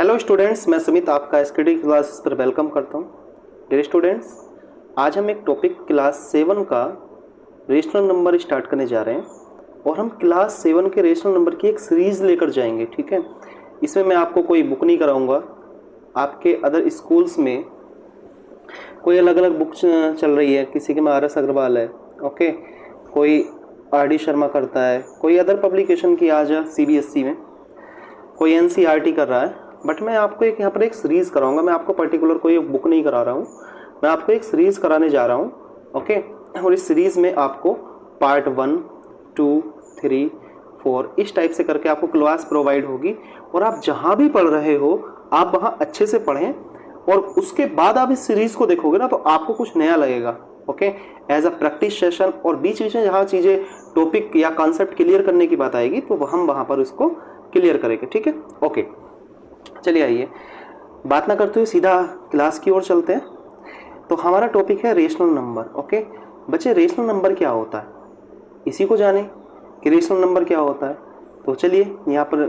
Hello students, मैं सुमित आपका SKD classes पर वेलकम करता हूँ। डियर स्टूडेंट्स, आज हम एक टॉपिक क्लास 7 का रेशनल नंबर स्टार्ट करने जा रहे हैं और हम क्लास 7 के रेशनल नंबर की एक सीरीज़ लेकर जाएंगे। ठीक है, इसमें मैं आपको कोई बुक नहीं कराऊंगा। आपके अदर स्कूल्स में कोई अलग अलग बुक चल रही है, किसी के में RS अग्रवाल है, ओके, कोई RD शर्मा करता है, कोई अदर पब्लिकेशन की आज CBSE में कोई NCERT कर रहा है। बट मैं आपको एक यहाँ पर एक सीरीज़ कराऊंगा। मैं आपको पर्टिकुलर कोई बुक नहीं करा रहा हूँ, मैं आपको एक सीरीज़ कराने जा रहा हूँ, ओके। और इस सीरीज़ में आपको पार्ट 1, 2, 3, 4 इस टाइप से करके आपको क्लास प्रोवाइड होगी और आप जहाँ भी पढ़ रहे हो आप वहाँ अच्छे से पढ़ें और उसके बाद आप इस सीरीज़ को देखोगे ना तो आपको कुछ नया लगेगा, okay, as a practice session. और बीच बीच में जहाँ चीज़ें टॉपिक या कॉन्सेप्ट क्लियर करने की बात आएगी तो हम वहाँ पर उसको क्लियर करेंगे। ठीक है, ओके। चलिए आइए, बात ना करते हुए सीधा क्लास की ओर चलते हैं। तो हमारा टॉपिक है रेशनल नंबर, ओके। बच्चे, रेशनल नंबर क्या होता है, इसी को जाने कि रेशनल नंबर क्या होता है। तो चलिए यहाँ पर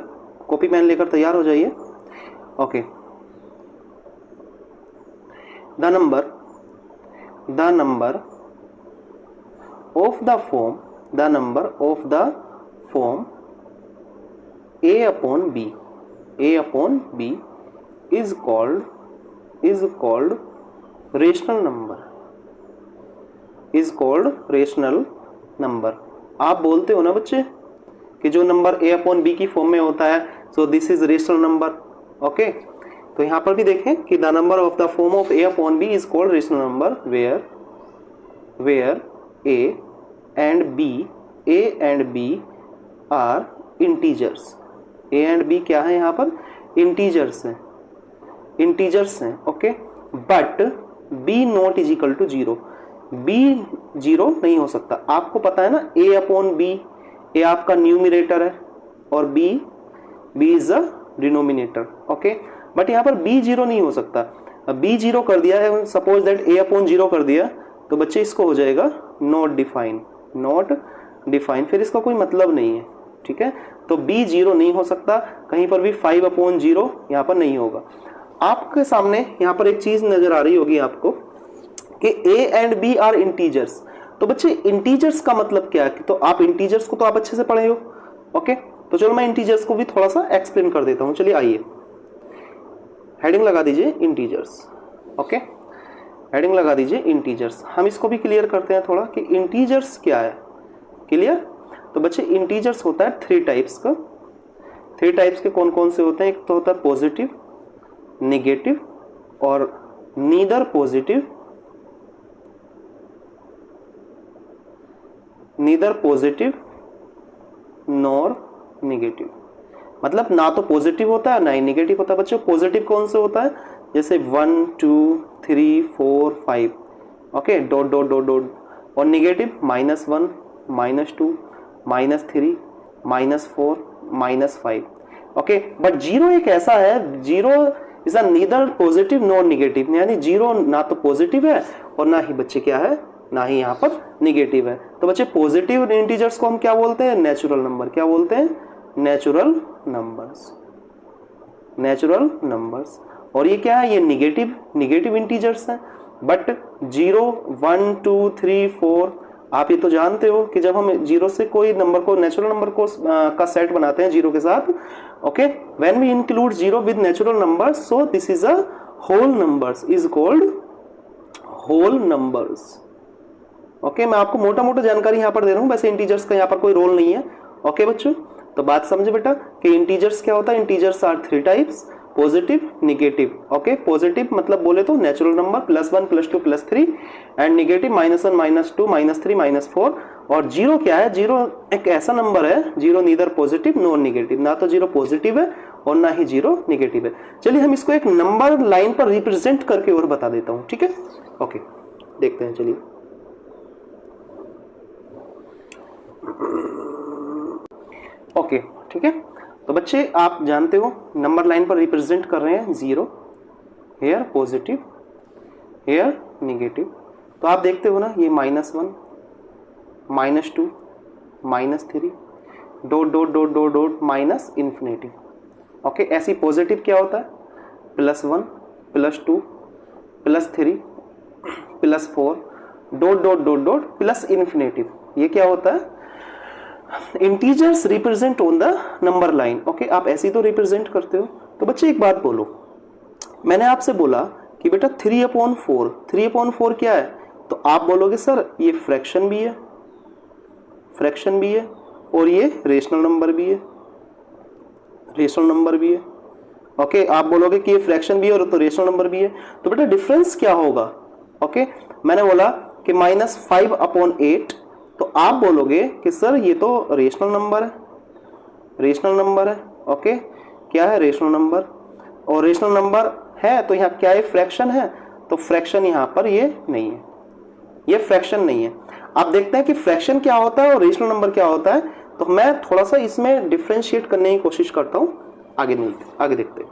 कॉपी पेन लेकर तैयार हो जाइए, okay. The number of the form a upon b is called rational number। आप बोलते हो ना बच्चे कि जो नंबर a upon b की फॉर्म में होता है सो this is rational number, okay. तो यहाँ पर भी देखें कि the number of the form of a upon b is called rational number where a and b are integers। a and b क्या है यहाँ पर, इंटीजर्स हैं, okay. But b not is equal to 0, b 0 नहीं हो सकता। आपको पता है ना a अपॉन b, a आपका न्यूमिनेटर है और b is a denominator, okay. But यहाँ पर b 0 नहीं हो सकता। अब b 0 कर दिया है, सपोज दैट a अपॉन 0 कर दिया तो बच्चे इसको हो जाएगा नॉट डिफाइन, फिर इसका कोई मतलब नहीं है। ठीक है, तो b 0 नहीं हो सकता, कहीं पर भी 5 अपॉन 0 यहाँ पर नहीं होगा। आपके सामने यहाँ पर एक चीज नजर आ रही होगी आपको कि a and b are integers. तो बच्चे इंटीजर्स का मतलब क्या है, तो आप इंटीजर्स को तो आप अच्छे से पढ़े हो, ओके। तो चलो मैं इंटीजर्स को भी थोड़ा सा एक्सप्लेन कर देता हूँ। चलिए आइए, हेडिंग लगा दीजिए इंटीजर्स, ओके, हेडिंग लगा दीजिए इंटीजर्स। हम इसको भी क्लियर करते हैं थोड़ा कि इंटीजर्स क्या है, क्लियर। तो बच्चे इंटीजर्स होता है 3 टाइप्स का। 3 टाइप्स के कौन कौन से होते हैं, एक तो होता है पॉजिटिव, नेगेटिव और नीदर पॉजिटिव नॉर नेगेटिव। मतलब ना तो पॉजिटिव होता है ना ही नेगेटिव होता है। बच्चों, पॉजिटिव कौन से होता है, जैसे 1, 2, 3, 4, 5, okay, dot dot dot dot. और नेगेटिव -1, -2, -3, -4, -5, ओके। बट 0 एक ऐसा है, 0 is a neither positive nor negative, यानी 0 ना तो पॉजिटिव है और ना ही बच्चे क्या है, ना ही यहाँ पर नेगेटिव है। तो बच्चे पॉजिटिव इंटीजर्स को हम क्या बोलते हैं, नेचुरल नंबर। क्या बोलते हैं, नेचुरल नंबर्स। और ये क्या है, ये निगेटिव इंटीजर्स हैं। बट 0, 1, 2, 3, 4 आप ये तो जानते हो कि जब हम 0 से कोई नंबर को, नेचुरल नंबर को का सेट बनाते हैं 0 के साथ, okay, when we include 0 with natural numbers, so this is a whole numbers, is called whole numbers, okay. मैं आपको मोटा जानकारी यहाँ पर दे रहा हूँ, वैसे इंटीजर्स का यहाँ पर कोई रोल नहीं है, ओके बच्चों। तो बात समझे बेटा कि इंटीजर्स क्या होता है। Integers are 3 types, positive, negative, okay. Positive मतलब बोले तो नेचुरल नंबर +1, +2, +3, एंड नेगेटिव -1, -2, -3, -4। और 0 क्या है, 0 एक ऐसा नंबर है, 0 नीदर पॉजिटिव नॉर नेगेटिव, ना तो 0 पॉजिटिव है और ना ही 0 नेगेटिव है। चलिए हम इसको एक नंबर लाइन पर रिप्रेजेंट करके और बता देता हूँ, ठीक है, ओके। देखते हैं, चलिए ओके, ठीक है। तो बच्चे आप जानते हो नंबर लाइन पर रिप्रेजेंट कर रहे हैं 0, हेयर पॉजिटिव, हेयर नेगेटिव। तो आप देखते हो ना, ये -1, -2, -3, dot dot dot dot dot minus infinity, okay. ऐसी पॉजिटिव क्या होता है, +1 +2 +3 +4 dot dot dot dot plus infinitive. ये क्या होता है? Integers represent on the number line. Okay, आप ऐसे ही तो रिप्रेजेंट करते हो। तो बच्चे एक बात बोलो, मैंने आपसे बोला कि बेटा 3/4, 3/4 क्या है? तो आप बोलोगे सर ये फ्रैक्शन भी है, फ्रैक्शन भी है, और ये रेशनल नंबर भी है, रेशनल नंबर भी है। ओके, आप बोलोगे कि ये फ्रैक्शन भी है और तो रेशनल नंबर भी है। तो बेटा डिफरेंस क्या होगा? ओके, मैंने बोला कि -5/8, तो आप बोलोगे कि सर ये तो रेशनल नंबर है, रेशनल नंबर है। ओके, क्या है? Rational number. और रेशनल नंबर है तो यहाँ क्या है? फ्रैक्शन है। तो फ्रैक्शन यहाँ पर ये नहीं है, ये फ्रैक्शन नहीं है। आप देखते हैं कि फ्रैक्शन क्या होता है और रेशनल नंबर क्या होता है। तो मैं थोड़ा सा इसमें डिफरेंशिएट करने की कोशिश करता हूं, आगे देखते हैं।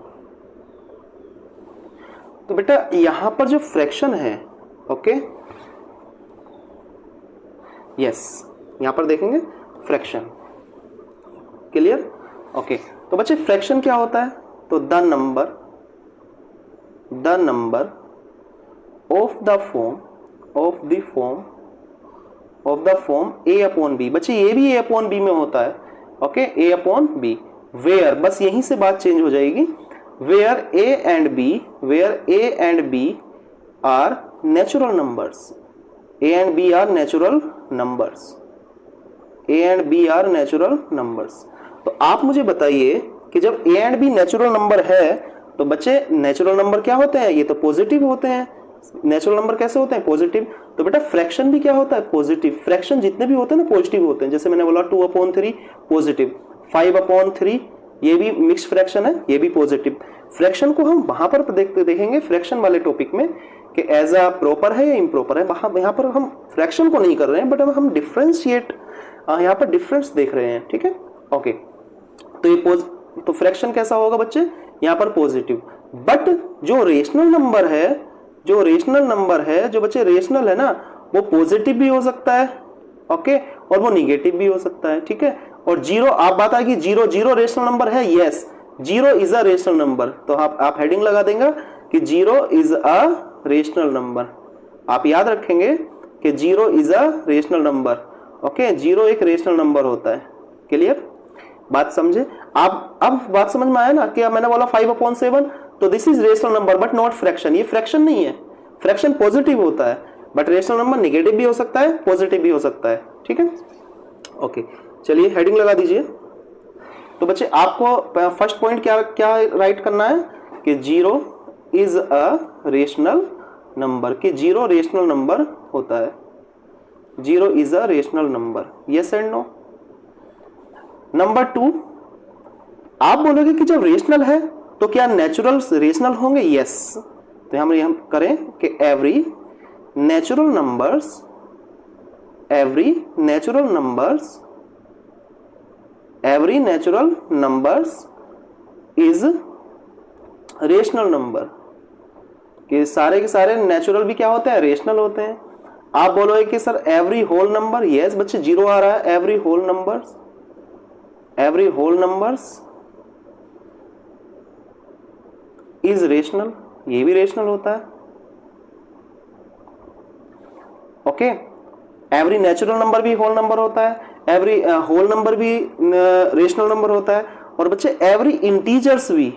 तो बेटा यहां पर जो फ्रैक्शन है, ओके, यस, यहां पर देखेंगे फ्रैक्शन, क्लियर? ओके, तो बच्चे फ्रैक्शन क्या होता है? तो the number of the form A/B। बच्चे ये भी A/B में होता है। ओके, A/B, वेयर, बस यहीं से बात चेंज हो जाएगी। Where A and B are natural numbers, A and B are natural numbers. तो आप मुझे बताइए कि जब A and B natural number है तो बच्चे नेचुरल नंबर क्या होते हैं? ये तो पॉजिटिव होते हैं। नेचुरल नंबर कैसे होते हैं? पॉजिटिव। तो बेटा फ्रैक्शन भी क्या होता है? पॉजिटिव। फ्रैक्शन जितने भी होते हैं ना पॉजिटिव होते हैं। जैसे मैंने बोला 2/3 पॉजिटिव, 5/3 ये भी मिक्स फ्रैक्शन है, ये भी पॉजिटिव। फ्रैक्शन को हम वहां पर देखेंगे फ्रैक्शन वाले टॉपिक में कि एज अ प्रॉपर है या इम्प्रॉपर है। यहाँ पर हम फ्रैक्शन को नहीं कर रहे हैं, बट हम डिफरेंशिएट, यहाँ पर डिफरेंस देख रहे हैं। ठीक है, ओके। तो ये तो फ्रैक्शन कैसा होगा बच्चे? यहाँ पर पॉजिटिव। बट जो रेशनल नंबर है, जो बच्चे रेशनल है ना, वो पॉजिटिव भी हो सकता है, ओके, और वो निगेटिव भी हो सकता है। ठीक है, और जीरो, आप बात आएगी जीरो रेशनल नंबर है। Yes, zero is a rational number. तो आप हेडिंग लगा देंगे कि zero is a rational number. आप याद रखेंगे कि zero is a rational number. Okay, zero एक रेशनल नंबर होता है। क्लियर? बात समझे आप? अब बात समझ में आया ना कि मैंने बोला 5/7, तो this is rational number but not fraction. ये फ्रैक्शन नहीं है, फ्रैक्शन पॉजिटिव होता है, बट रेशनल नंबर नेगेटिव भी हो सकता है, पॉजिटिव भी हो सकता है। ठीक है, ओके, चलिए हेडिंग लगा दीजिए। तो बच्चे आपको फर्स्ट पॉइंट क्या राइट करना है कि zero is a rational number, कि जीरो रेशनल नंबर होता है। Zero is a rational number, yes and no. Number 2, आप बोलोगे कि जब रेशनल है तो क्या नेचुरल रेशनल होंगे? यस। तो हम करें कि every natural numbers is rational number, कि सारे के सारे नेचुरल भी क्या होते हैं? रेशनल होते हैं। आप बोलोगे कि sir every whole number, yes बच्चे, जीरो आ रहा है। Every whole numbers is rational, ये भी रेशनल होता है। ओके, एवरी नेचुरल नंबर भी होल नंबर होता है, एवरी होल नंबर भी रेशनल नंबर होता है। और बच्चे एवरी इंटीजर्स भी,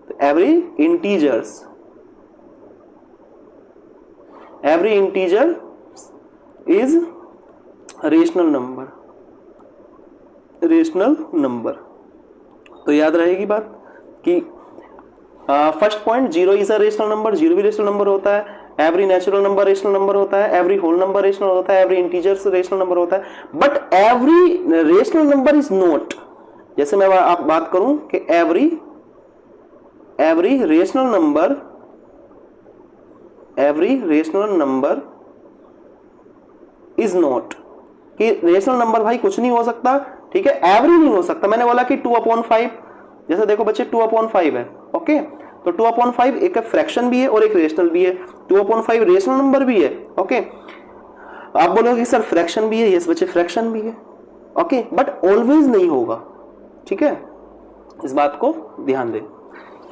तो every integer is rational number. तो याद रहेगी बात कि first point, zero is a rational number, zero भी रेशनल नंबर होता है। Every natural number rational number होता है, एवरी होल नंबर रेशनल होता है, एवरी इंटीजर्स रेशनल नंबर होता है, but every rational number is not. जैसे मैं आप बात करूं कि every rational number is not, कि रेशनल नंबर भाई कुछ नहीं हो सकता। ठीक है, एवरी नहीं हो सकता। मैंने बोला कि 2/5, जैसे देखो बच्चे 2/5 है। ओके, तो 2/5 एक फ्रैक्शन भी है और एक रेशनल भी है। 2/5 रेशनल नंबर भी है। ओके, आप बोलोगे सर फ्रैक्शन भी है। यस बच्चे, फ्रैक्शन भी है। ओके, बट ऑलवेज नहीं होगा। ठीक है, इस बात को ध्यान दें।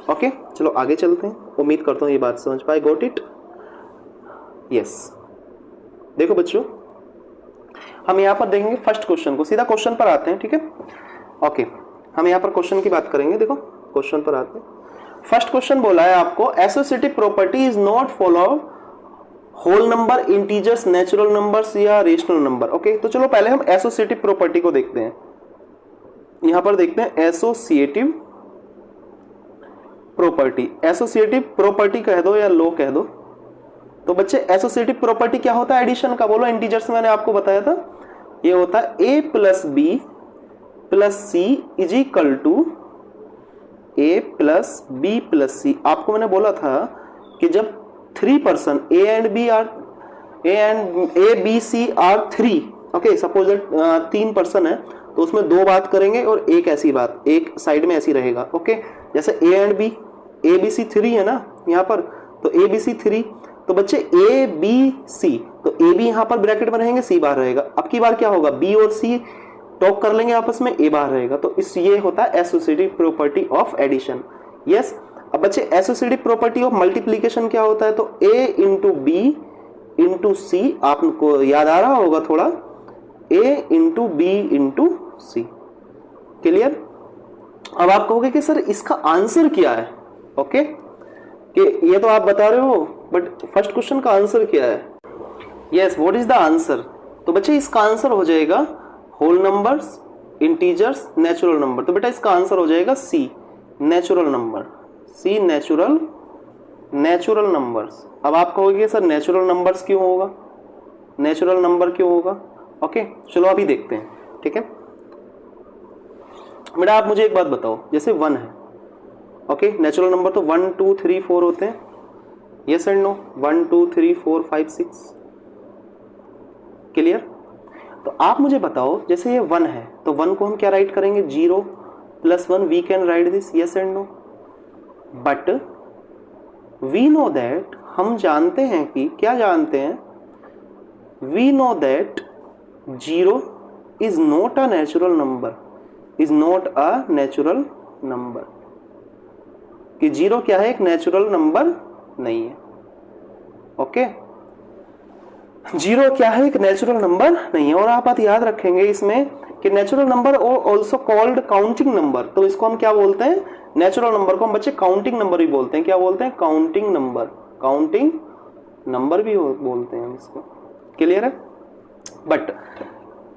ओके, चलो आगे चलते हैं। उम्मीद करता हूँ ये बात समझ पाए। Got it? यस। देखो बच्चों, हम यहाँ पर देखेंगे फर्स्ट क्वेश्चन को, सीधा क्वेश्चन पर आते हैं, ठीक है। ओके, हम यहाँ पर क्वेश्चन की बात करेंगे। देखो क्वेश्चन पर आते हैं। फर्स्ट क्वेश्चन बोला है आपको, associative property is not follow whole number, integers, natural numbers या रेशनल नंबर। ओके, तो चलो पहले हम एसोसिएटिव प्रॉपर्टी को देखते हैं। यहां पर देखते हैं एसोसिएटिव प्रॉपर्टी। एसोसिएटिव प्रॉपर्टी कह दो या लो कह दो। तो बच्चे एसोसिएटिव प्रॉपर्टी क्या होता है? एडिशन का। बोलो इंटीजर्स, मैंने आपको बताया था ये होता है a plus B plus C is equal to a plus B plus C. आपको मैंने बोला था कि जब 3 person a b c are 3, okay, suppose that 3 person है तो उसमें 2 बात करेंगे और एक ऐसी बात एक साइड में ऐसी रहेगा। ओके, जैसे a and b, a b c 3 है ना यहाँ पर, तो a b c 3, तो बच्चे a b c, तो a b यहाँ पर ब्रैकेट में रहेंगे, c बाहर रहेगा। अब की बार क्या होगा, b और c टॉक कर लेंगे आपस में, a बाहर रहेगा। तो इस ये होता है associative property of addition. Yes. अब बच्चे एसोसिएटिव प्रॉपर्टी ऑफ मल्टीप्लिकेशन क्या होता है? तो a into b into c, आपको याद आ रहा होगा थोड़ा, a into b into c. Clear? अब आप कहोगे कि सर इसका आंसर क्या है? ओके, कि ये तो आप बता रहे हो बट फर्स्ट क्वेश्चन का आंसर क्या है? Yes, what is the answer? तो बच्चे इसका आंसर हो जाएगा whole numbers, integers, natural number. तो बेटा इसका आंसर हो जाएगा C, natural number. C natural numbers. अब आप कहोगे सर नेचुरल नंबर्स क्यों होगा, नेचुरल नंबर क्यों होगा? ओके, चलो अभी देखते हैं, ठीक है। बेटा आप मुझे एक बात बताओ, जैसे 1 है, ओके, नेचुरल नंबर तो 1 2 3 4 होते हैं। Yes and no? 1 2 3 4 5 6। क्लियर? तो आप मुझे बताओ, जैसे ये 1 है तो 1 को हम क्या राइट करेंगे? 0 plus 1, we can write this. Yes and no? But we know that, हम जानते हैं कि, क्या जानते हैं? We know that 0 is not a natural number, is not a natural number, कि 0 क्या है? एक नेचुरल नंबर नहीं है। ओके, 0 क्या है? एक नेचुरल नंबर नहीं है। और आप बात याद रखेंगे इसमें कि natural number also called counting number. तो इसको हम क्या बोलते हैं? नेचुरल नंबर को हम बच्चे काउंटिंग नंबर भी बोलते हैं। क्या बोलते हैं? Counting number. काउंटिंग नंबर भी बोलते हैं इसको। क्लियर है? बट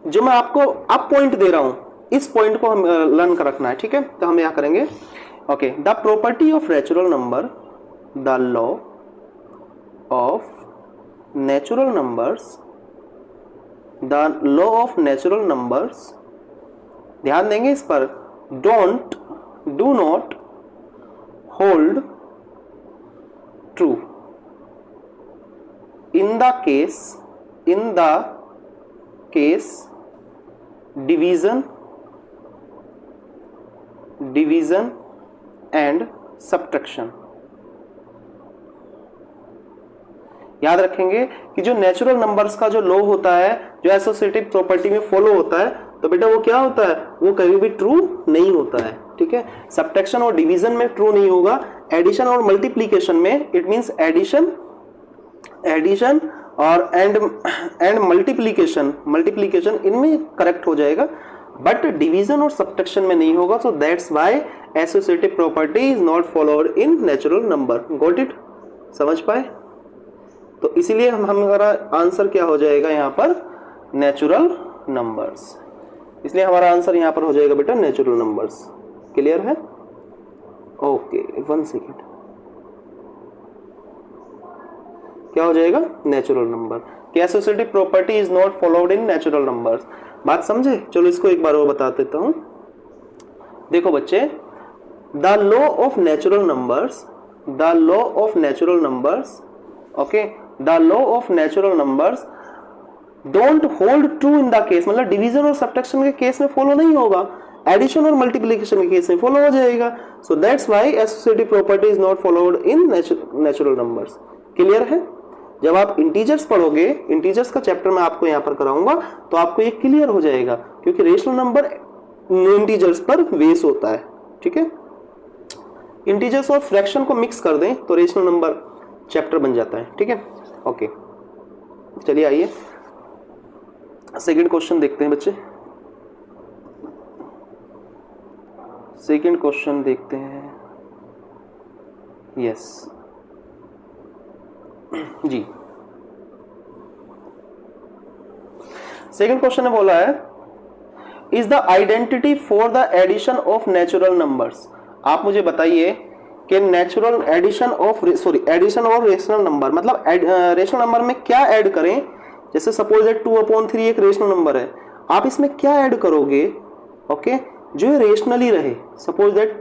जो मैं आपको अब पॉइंट दे रहा हूं, इस पॉइंट को हम लर्न कर रखना है, ठीक है। तो हम क्या करेंगे? Okay, the property of natural number, the law of natural numbers, the law of natural numbers, ध्यान देंगे इस पर, do not hold true in the case division and subtraction. याद रखेंगे कि जो नेचुरल नंबर्स का जो लॉ होता है, जो एसोसिएटिव प्रॉपर्टी में फॉलो होता है, तो बेटा वो क्या होता है? वो कभी भी ट्रू नहीं होता है, ठीक है। सब्ट्रैक्शन और डिवीजन में ट्रू नहीं होगा। एडिशन और मल्टीप्लिकेशन में, इट मींस एडिशन और एंड मल्टीप्लिकेशन इनमें करेक्ट हो जाएगा, बट डिवीजन और सब्ट्रैक्शन में नहीं होगा। So that's why associative property is not followed in natural number. Got it? समझ पाए? तो इसीलिए हमारा आंसर क्या हो जाएगा यहाँ पर? Natural numbers. इसलिए हमारा आंसर यहाँ पर हो जाएगा बेटा नेचुरल नंबर्स। क्लियर है? ओके, 1 सेकेंड, क्या हो जाएगा? Natural number. Associative property is not followed in natural numbers. बात समझे? चलो इसको एक बार और बता देता हूं। देखो बच्चे, the law of natural numbers, the law of natural numbers, okay, the law of natural numbers don't hold true in the case, मतलब डिवीजन और सब्ट्रैक्शन के केस में फॉलो नहीं होगा, एडिशन और मल्टीप्लिकेशन के केस में फॉलो हो जाएगा। So that's why associative property is not followed in natural numbers. Clear है? जब आप इंटीजर्स पढ़ोगे, इंटीजर्स का चैप्टर मैं आपको यहां पर कराऊंगा, तो आपको ये क्लियर हो जाएगा, क्योंकि रेशनल नंबर इंटीजर्स पर बेस होता है, ठीक है। इंटीजर्स और फ्रैक्शन को मिक्स कर दें तो रेशनल नंबर चैप्टर बन जाता है, ठीक है। ओके, चलिए आइए सेकंड क्वेश्चन देखते हैं बच्चे। सेकंड क्वेश्चन देखते हैं। यस जी, सेकंड क्वेश्चन ने बोला है is the identity for the addition of natural numbers. आप मुझे बताइए कि natural addition of addition of rational number, मतलब रेशनल नंबर में क्या ऐड करें। जैसे सपोज दैट 2/3 एक रेशनल नंबर है, आप इसमें क्या ऐड करोगे, ओके, जो रेशनली रहे, सपोज दैट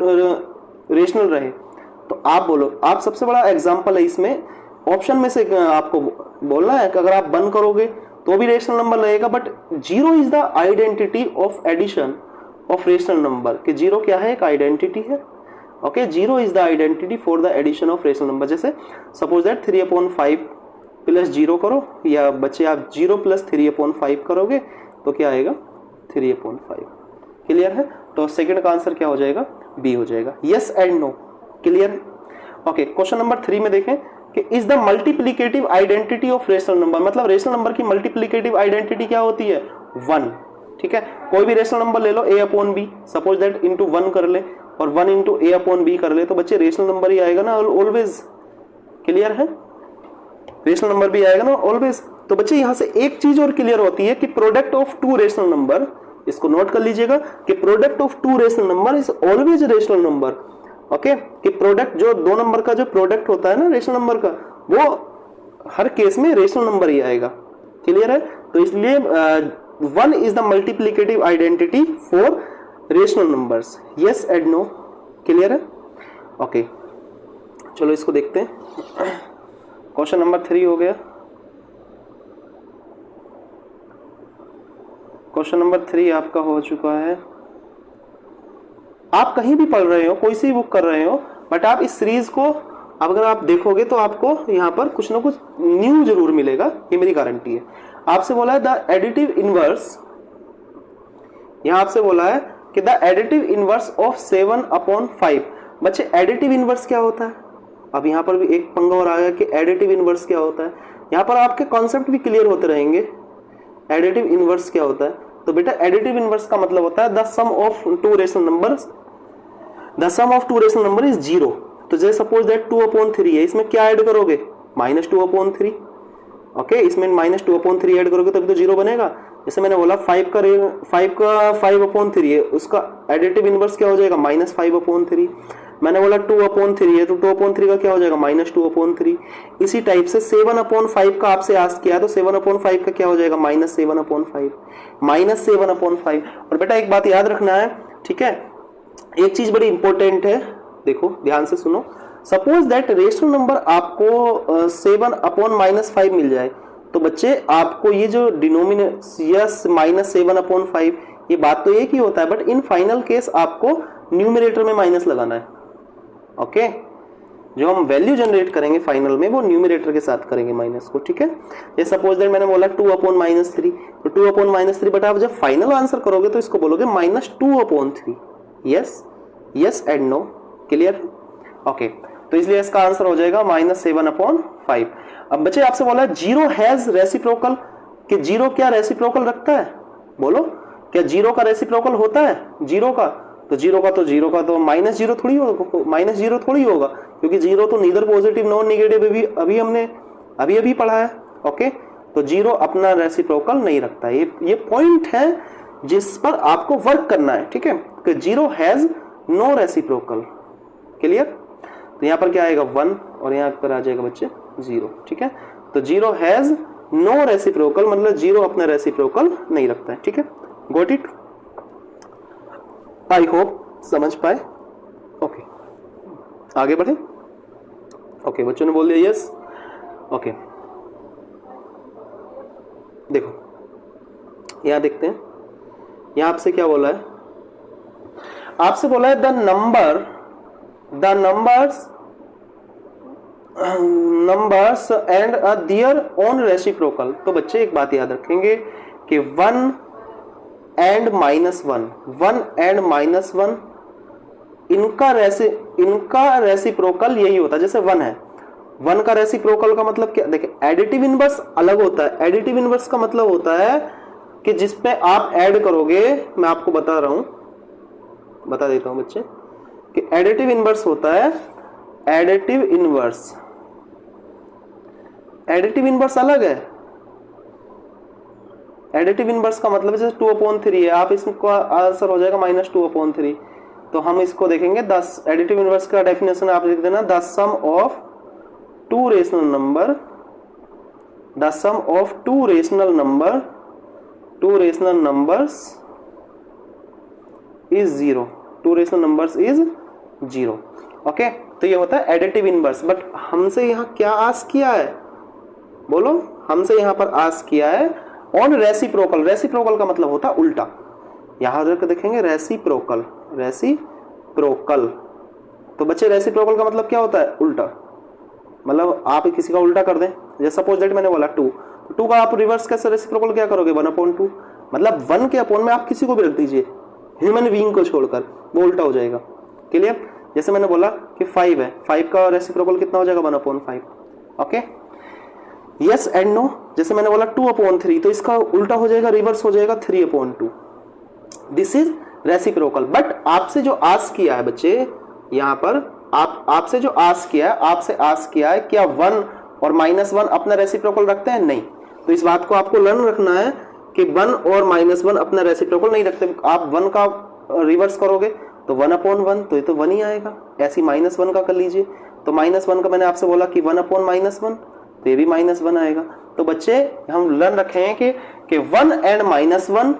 रेशनल रहे। तो आप बोलो, आप सबसे बड़ा एग्जांपल है इसमें, ऑप्शन में से आपको बोलना है कि अगर आप 1 करोगे तो भी रेशनल नंबर रहेगा, but 0 is the identity of addition of rational number, कि 0 क्या है, एक आइडेंटिटी है। Okay, 0 is the identity for the addition of rational number. जैसे सपोज दैट 3/5 प्लस 0 करो, या बच्चे आप 0 प्लस 3/5 करोगे तो क्या आएगा, 3/5। क्लियर है। तो सेकंड का आंसर क्या हो जाएगा, बी हो जाएगा। Yes and no, clear. Okay, question number 3 में देखें कि is the multiplicative identity of rational number, मतलब रेशनल नंबर की मल्टीप्लिकेटिव आइडेंटिटी क्या होती है, 1। ठीक है, कोई भी रेशनल नंबर ले लो a/b, सपोज दैट इंटू 1 कर ले और 1 इंटू a/b कर ले, तो बच्चे रेशनल नंबर ही आएगा ना ऑलवेज। क्लियर है, रेशनल नंबर भी आएगा ना ऑलवेज। तो बच्चे यहां से एक चीज और क्लियर होती है कि प्रोडक्ट ऑफ 2 रेशनल नंबर, इसको नोट कर लीजिएगा कि product of 2 rational number is always rational number. Okay, कि प्रोडक्ट जो 2 नंबर का जो प्रोडक्ट होता है ना रेशनल नंबर का, वो हर केस में रेशनल नंबर ही आएगा। क्लियर है। तो इसलिए 1 is the multiplicative identity for rational numbers. Yes and no, clear है। ओके, चलो इसको देखते हैं। क्वेश्चन नंबर 3 हो गया। क्वेश्चन नंबर 3 आपका हो चुका है। आप कहीं भी पढ़ रहे हो, कोई सी बुक कर रहे हो, बट आप इस सीरीज को अगर आप देखोगे तो आपको यहाँ पर कुछ ना कुछ न्यू जरूर मिलेगा, ये मेरी गारंटी है। आपसे बोला है द एडिटिव इनवर्स, यहाँ आपसे बोला है कि द एडिटिव इनवर्स ऑफ 7/5। बच्चे एडिटिव इनवर्स क्या होता है, अब यहाँ पर भी एक पंगा और आ गया कि एडिटिव इनवर्स क्या होता है। यहाँ पर आपके कॉन्सेप्ट भी क्लियर होते रहेंगे। एडिटिव इनवर्स क्या होता है, तो बेटा एडिटिव इनवर्स का मतलब होता है the sum of 2 rational numbers, the sum of 2 rational number is 0। तो जैसे सपोज दैट 2/3 है, इसमें क्या ऐड करोगे, -2/3। ओके, इसमें -2/3 ऐड करोगे तभी तो 0 बनेगा। जैसे मैंने बोला 5 का 5/3 है, उसका एडिटिव इनवर्स क्या हो जाएगा, -5/3। मैंने बोला 2/3 है, तो 2/3 का क्या हो जाएगा, -2/3। इसी टाइप से 7/5 का आपसे आस्क किया, तो 7/5 का क्या हो जाएगा, -7/5, -7/5। और बेटा एक बात याद रखना है, ठीक है, एक चीज बड़ी इंपॉर्टेंट है, देखो ध्यान से सुनो। सपोज दैट रेशनल नंबर आपको 7/-5 मिल जाए, तो बच्चे आपको ये जो डिनोमिनेटर यस -7/5, ये बात तो एक ही होता है, बट इन फाइनल केस आपको न्यूमरेटर में माइनस लगाना है। ओके, जो हम वैल्यू जनरेट करेंगे फाइनल में वो न्यूमरेटर के साथ करेंगे माइनस को। ठीक है, ये सपोज दैट मैंने बोला 2/-3, तो 2/-3, बट आप जब फाइनल आंसर करोगे तो इसको बोलोगे -2/3। Yes, yes and no, clear. Okay, तो इसलिए इसका आंसर हो जाएगा -7/5। अब बच्चे आपसे बोला है 0 हैज रेसिप्रोकल, कि 0 क्या रेसिप्रोकल रखता है, बोलो क्या 0 का रेसिप्रोकल होता है, 0 का तो -0 तो -0 थोड़ी होगा, क्योंकि 0 तो नीदर पॉजिटिव नॉन नेगेटिव अभी हमने अभी पढ़ा है। ओके, तो 0 अपना रेसिप्रोकल नहीं रखता। ये पॉइंट है जिस पर आपको वर्क करना है। ठीक है, कि 0 हैज नो रेसिप्रोकल। क्लियर। तो यहाँ पर क्या आएगा 1 और यहाँ पर आ जाएगा बच्चे 0। ठीक है, तो 0 हैज नो रेसिप्रोकल, मतलब 0 अपना रेसिप्रोकल नहीं रखता है। ठीक है, गॉट इट, आई होप समझ पाए। ओके, आगे बढ़े। ओके, बच्चों ने बोल दिया यस। ओके, देखो यहां देखते हैं, यहां आपसे क्या बोला है, आपसे बोला है the numbers and their own reciprocal. तो बच्चे एक बात याद रखेंगे कि 1 and -1 इनका रेसिप्रोकल यही होता है। जैसे 1 है, 1 का रेसिप्रोकल का मतलब क्या, देखिए एडिटिव इनवर्स अलग होता है। एडिटिव इनवर्स का मतलब होता है कि जिसपे आप ऐड करोगे, मैं आपको बता रहा हूं, बता देता हूं बच्चे कि एडिटिव इनवर्स होता है, एडिटिव इनवर्स, एडिटिव इनवर्स अलग है। एडिटिव इनवर्स का मतलब जैसे 2/3 है, आप इसका आंसर हो जाएगा -2/3। तो हम इसको देखेंगे 10। एडिटिव इनवर्स का डेफिनेशन आप लिख देना, the sum of two rational number, the sum of two rational numbers is 0, two rational numbers is 0। Okay, तो ये होता है एडिटिव इनवर्स। बट हमसे यहाँ क्या आस्क किया है, बोलो, हमसे यहाँ पर आस्क किया है ऑन रेसिप्रोकल। रेसिप्रोकल का मतलब होता है उल्टा। यहां जाकर देखेंगे रेसिप्रोकल, रेसिप्रोकल। तो बच्चे रेसिप्रोकल का मतलब क्या होता है, उल्टा। मतलब आप किसी का उल्टा कर दें, जैसे सपोज दैट मैंने बोला 2 का आप रिवर्स कैसे रेसिप्रोकल क्या करोगे, 1/2। मतलब 1 के अपॉन में आप किसी को भी रख दीजिए, ह्यूमन बीइंग को छोड़कर, वो उल्टा हो जाएगा। क्लियर। जैसे मैंने बोला कि 5 है, 5 का रेसिप्रोकल कितना हो जाएगा, 1/5। Okay, yes and no. जैसे मैंने बोला 2/3, तो इसका उल्टा हो जाएगा, रिवर्स हो जाएगा 3/2। This is reciprocal. बट आपसे जो आस्क किया है बच्चे, यहां पर आपसे जो आस्क किया है, आपसे आस्क किया है क्या 1 और -1 अपना रेसिप्रोकल रखते हैं, नहीं। तो इस बात को आपको लर्न रखना है कि 1 और -1 अपना रेसिप्रोकल नहीं रखते। आप 1 का रिवर्स करोगे तो 1/1, तो ये तो 1 ही आएगा। ऐसी -1 का कर लीजिए, तो -1 का मैंने आपसे बोला कि 1/-1, तो ये भी -1 आएगा। तो बच्चे हम लर्न रखे हैं कि 1 and -1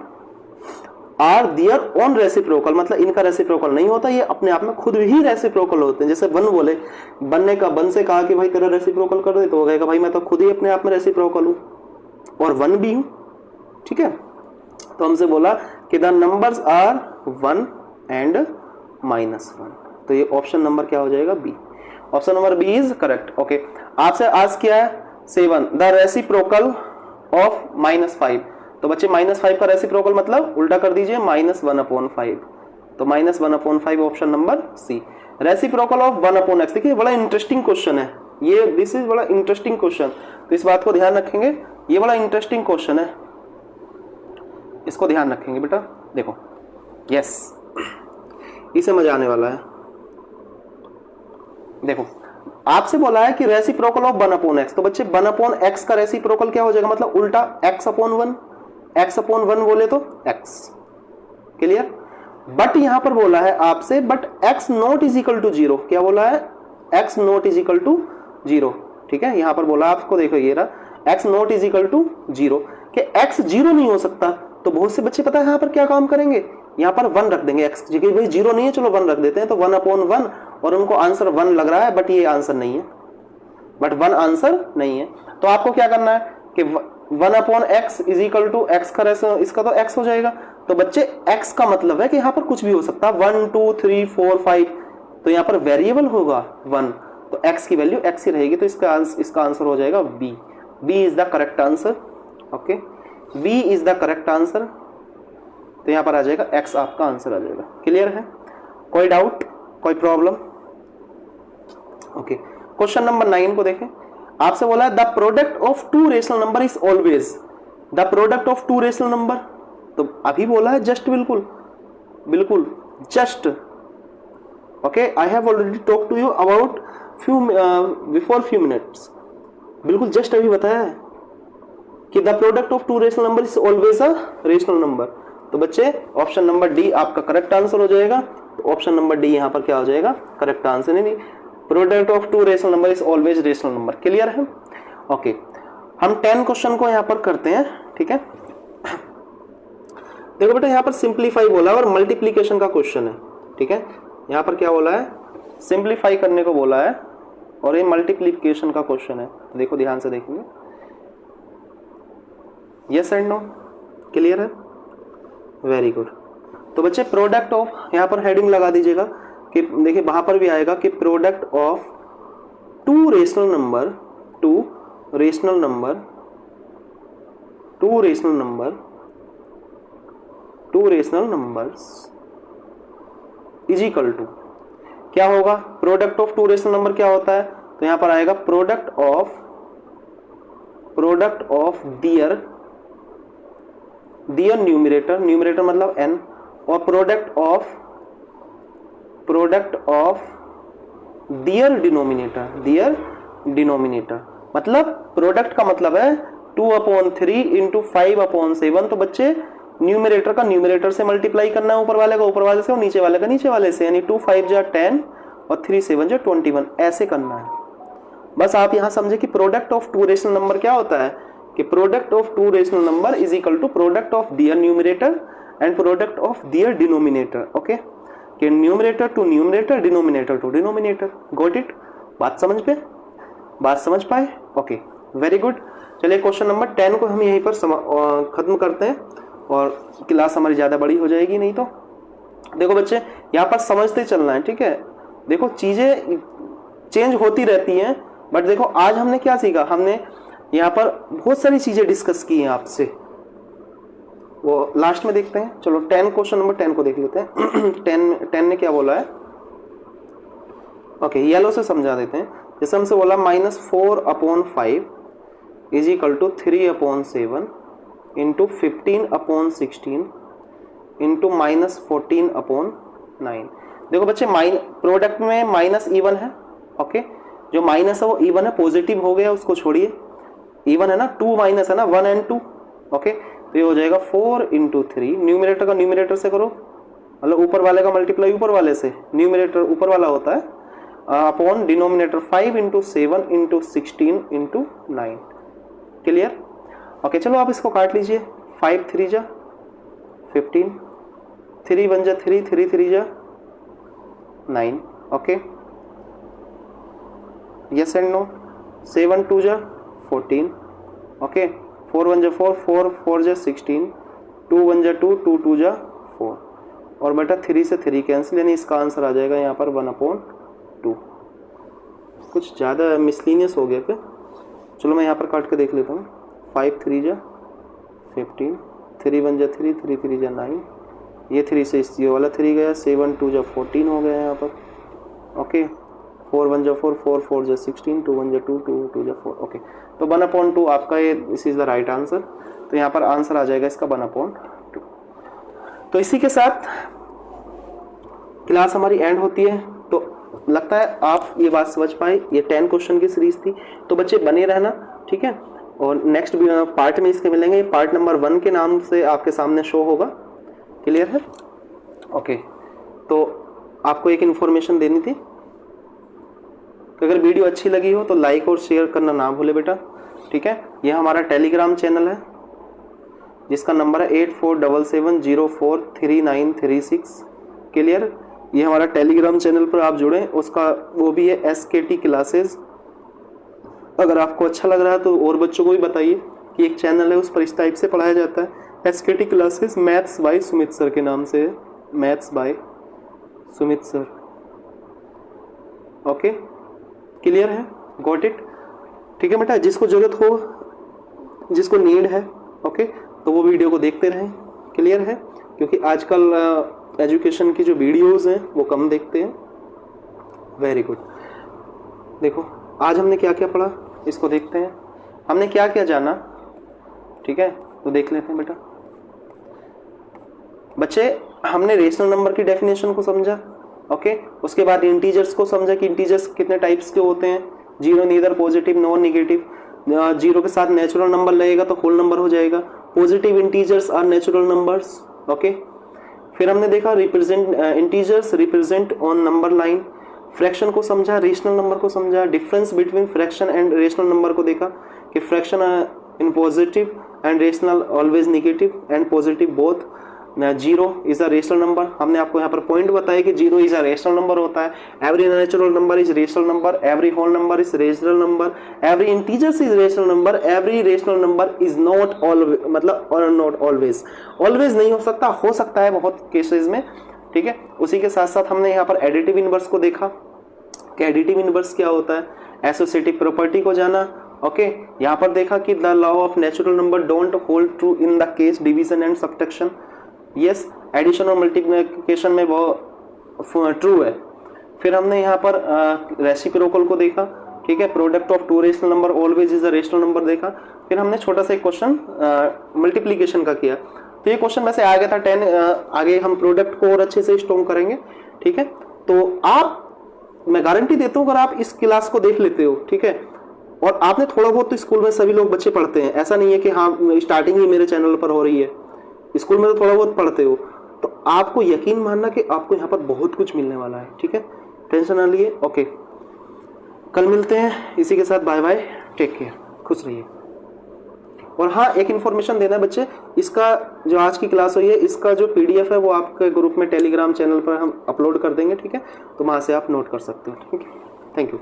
are their own reciprocal, मतलब इनका रेसिप्रोकल नहीं होता, ये अपने आप में खुद ही रेसिप्रोकल होते हैं। जैसे 1 बोले, 1 से कहा कि भाई तेरा रेसिप्रोकल कर दे, तो वो कहेगा भाई मैं तो खुद ही अपने आप में रेसिप्रोकल हूं और 1 भी हूं। ठीक है, तो हमसे बोला कि द नंबर्स आर 1 एंड -1, तो ये ऑप्शन नंबर क्या हो जाएगा, b. Option number b is correct. Okay, आपसे आज किया है 7, द रेसिप्रोकल ऑफ -5। तो बच्चे -5 का रेसिप्रोकल मतलब उल्टा कर दीजिए, -1/5, तो -1/5 option number c. Reciprocal of 1/x, देखिए बड़ा इंटरेस्टिंग क्वेश्चन है ये, दिस इज बड़ा इंटरेस्टिंग क्वेश्चन, तो इस बात को ध्यान रखेंगे, ये बड़ा इंटरेस्टिंग क्वेश्चन है, इसको ध्यान रखेंगे बेटा। देखो, यस, इसे मजा आने वाला है। देखो, आपसे बोला है कि रेसिप्रोकल ऑफ 1/x, तो बच्चे 1/x का रेसिप्रोकल क्या हो जाएगा, मतलब उल्टा x/1, x/1 बोले तो x। क्लियर। बट यहां पर बोला है आपसे, but x not is equal to 0, क्या बोला है, x not is equal to 0। ठीक है, यहां पर बोला आपको, देखो ये रहा, x not is equal to 0, कि x 0 नहीं हो सकता। तो बहुत से बच्चे पता है यहाँ पर क्या काम करेंगे, यहाँ पर 1 रख देंगे, x की जगह भाई 0 नहीं है, चलो 1 रख देते हैं, तो 1/1, और उनको आंसर 1 लग रहा है, बट ये आंसर नहीं है, बट 1 आंसर नहीं है। तो आपको क्या करना है कि 1/x is equal to x का रेस, इसका तो x हो जाएगा। तो बच्चे x का मतलब है कि यहाँ पर कुछ भी हो सकता है, 1 2 3 4 5, तो यहाँ पर वेरिएबल होगा 1, तो x की वैल्यू x ही रहेगी, तो इसका आंसर हो जाएगा b। b is the correct answer. Okay, b is the correct answer, तो यहाँ पर आ जाएगा x आपका आंसर आ जाएगा। क्लियर है, कोई डाउट, कोई प्रॉब्लम। ओके, क्वेश्चन नंबर 9 को देखें। आपसे बोला है the product of two rational number is always, the product of two rational number, तो अभी बोला है जस्ट, बिल्कुल बिल्कुल just. Okay, I have already talk to you about before few minutes, बिल्कुल जस्ट अभी बताया है कि the product of two rational number is always a rational number. तो बच्चे ऑप्शन नंबर डी आपका करेक्ट आंसर हो जाएगा। तो ऑप्शन नंबर डी यहाँ पर क्या हो जाएगा, करेक्ट आंसर। नहीं, product of two rational number is always rational number. Clear है। ओके, हम 10 क्वेश्चन को यहाँ पर करते हैं। ठीक है, देखो बेटा यहाँ पर सिंप्लीफाई बोला है और मल्टीप्लीकेशन का क्वेश्चन है। ठीक है, यहाँ पर क्या बोला है, सिंप्लीफाई करने को बोला है और ये मल्टीप्लीकेशन का क्वेश्चन है। देखो ध्यान से देखेंगे, यस एंड नो, क्लियर है, वेरी गुड। तो बच्चे प्रोडक्ट ऑफ, यहाँ पर हेडिंग लगा दीजिएगा कि देखिए वहां पर भी आएगा कि product of two rational number, two rational number, two rational number, two rational numbers is equal to, क्या होगा, product of two rational number क्या होता है, तो यहां पर आएगा product of their numerator, numerator मतलब n, और प्रोडक्ट ऑफ दियर डिनोमिनेटर, मतलब प्रोडक्ट का मतलब है 2/3 इंटू 5/7। तो बच्चे न्यूमरेटर का न्यूमरेटर से मल्टीप्लाई करना है, ऊपर वाले का ऊपर वाले से और नीचे वाले का नीचे वाले से, यानी 2 5 जा 10 और 3 7 जा 21, ऐसे करना है। बस आप यहां समझे कि product of two rational number क्या होता है, कि product of two rational number is equal to product of their numerator and product of their denominator. Okay, कि numerator to numerator, denominator to denominator. Got it? बात समझ पाए? Okay, very good. चलिए question number 10 को हम यहीं पर खत्म करते हैं और क्लास हमारी ज़्यादा बड़ी हो जाएगी नहीं तो। देखो बच्चे, यहाँ पर समझते चलना है, ठीक है। देखो चीज़ें चेंज होती रहती हैं, बट देखो आज हमने क्या सीखा, हमने यहाँ पर बहुत सारी चीज़ें डिस्कस की हैं आपसे, वो लास्ट में देखते हैं। चलो 10 क्वेश्चन नंबर 10 को देख लेते हैं। 10 ने क्या बोला है, ओके येलो से समझा देते हैं। जैसे हमसे बोला -4/5 is equal to 3/7 into 15/16 into -14/9। देखो बच्चे प्रोडक्ट में माइनस इवन है, ओके, जो माइनस है वो इवन है, पॉजिटिव हो गया उसको छोड़िए, इवन है ना, 2 माइनस है ना, 1 and 2, ओके। तो ये हो जाएगा 4 इंटू 3, न्यूमरेटर का न्यूमरेटर से करो, मतलब ऊपर वाले का मल्टीप्लाई ऊपर वाले से, न्यूमरेटर ऊपर वाला होता है, upon denominator 5 into 7 into 16 into 9। Clear? Okay, चलो आप इसको काट लीजिए। 5 3 जा 15, 3 1 जा 3, 3 3 जा 9, ओके, यस एंड नो। 7 2 जा 14, ओके, 4 1 जा 4, 4 4 जा 16, 2 1 जा 2, 2 2 जा 4, और बेटा 3 से 3 कैंसिल, यानी इसका आंसर आ जाएगा यहाँ पर 1/2। कुछ ज़्यादा मिसलीनियस हो गया क्या? चलो मैं यहाँ पर काट के देख लेता हूँ। 5 3 जा 15, 3 1 जा 3, 3 3 जा 9, ये 3 से इस वाला 3 गया, 7 2 जा 14 हो गया यहाँ पर, ओके, 4 1 जा 4, 4 4 जा 16, 2 1 जा 2, 2 2 जा 4, ओके। तो 1/2 आपका ये, this is the right answer. तो यहाँ पर आंसर आ जाएगा इसका 1/2। तो इसी के साथ क्लास हमारी एंड होती है। तो लगता है आप ये बात समझ पाए, ये 10 क्वेश्चन की सीरीज थी। तो बच्चे बने रहना, ठीक है, और नेक्स्ट पार्ट में इसके मिलेंगे। पार्ट नंबर 1 के नाम से आपके सामने शो होगा। क्लियर है? ओके, तो आपको एक इन्फॉर्मेशन देनी थी कि अगर वीडियो अच्छी लगी हो तो लाइक और शेयर करना ना भूले बेटा, ठीक है। यह हमारा टेलीग्राम चैनल है जिसका नंबर है 8477043936। क्लियर? ये हमारा टेलीग्राम चैनल पर आप जुड़ें, उसका वो भी है SKT क्लासेस। अगर आपको अच्छा लग रहा है तो और बच्चों को भी बताइए कि एक चैनल है, उस पर इस टाइप से पढ़ाया जाता है, SKT classes maths by Sumit sir के नाम से, maths by Sumit sir. Okay, clear है? Got it? ठीक है बेटा, जिसको जरूरत हो, जिसको नीड है, ओके, तो वो वीडियो को देखते रहें। क्लियर है? क्योंकि आजकल एजुकेशन की जो वीडियोस हैं वो कम देखते हैं। Very good. देखो आज हमने क्या क्या पढ़ा, इसको देखते हैं। हमने क्या क्या जाना, ठीक है, तो देख लेते हैं बेटा। बच्चे, हमने रेशनल नंबर की डेफिनेशन को समझा, ओके, उसके बाद इंटीजर्स को समझा कि इंटीजर्स कितने टाइप्स के होते हैं। Zero, neither, positive, non negative. Zero के साथ नेचुरल नंबर लगेगा तो होल नंबर हो जाएगा। Positive integers are natural numbers, okay. फिर हमने देखा integers represent on number line. Fraction को समझा, रेशनल नंबर को समझा, difference between fraction and rational number को देखा कि fraction in positive and rational always negative and positive both. Zero is a rational number. हमने आपको यहाँ पर पॉइंट बताया कि zero is a rational number होता है। Every natural number is rational number, every whole number is rational number, every integers is rational number, every rational number is not always, मतलब और नॉट ऑलवेज। ऑलवेज नहीं हो सकता, हो सकता है बहुत केसेस में, ठीक है। उसी के साथ साथ हमने यहाँ पर एडिटिव इनवर्स को देखा कि एडिटिव इनवर्स क्या होता है। एसोसिएटिव प्रॉपर्टी को जाना, ओके। यहाँ पर देखा कि the law of natural number don't hold true in the case division and subtraction. Yes, addition और मल्टीप्लिकेशन में वो ट्रू है। फिर हमने यहाँ पर रेसिप्रोकल को देखा, ठीक है, product of two rational number always is a rational number देखा। फिर हमने छोटा सा एक क्वेश्चन मल्टीप्लीकेशन का किया। तो ये क्वेश्चन वैसे आ गया था 10, आगे हम प्रोडक्ट को और अच्छे से स्ट्रॉन्ग करेंगे, ठीक है। तो आप, मैं गारंटी देता हूँ अगर आप इस क्लास को देख लेते हो, ठीक है, और आपने थोड़ा बहुत तो स्कूल में सभी लोग बच्चे पढ़ते हैं, ऐसा नहीं है कि हाँ स्टार्टिंग ही मेरे चैनल पर हो रही है, स्कूल में तो थोड़ा बहुत पढ़ते हो, तो आपको यकीन मानना कि आपको यहाँ पर बहुत कुछ मिलने वाला है, ठीक है, टेंशन ना लिए। ओके, कल मिलते हैं, इसी के साथ बाय बाय, टेक केयर, खुश रहिए। और हाँ, एक इन्फॉर्मेशन देना है बच्चे, इसका जो आज की क्लास हुई है इसका जो PDF है वो आपके ग्रुप में टेलीग्राम चैनल पर हम अपलोड कर देंगे, ठीक है, तो वहाँ से आप नोट कर सकते हो, ठीक है। Thank you.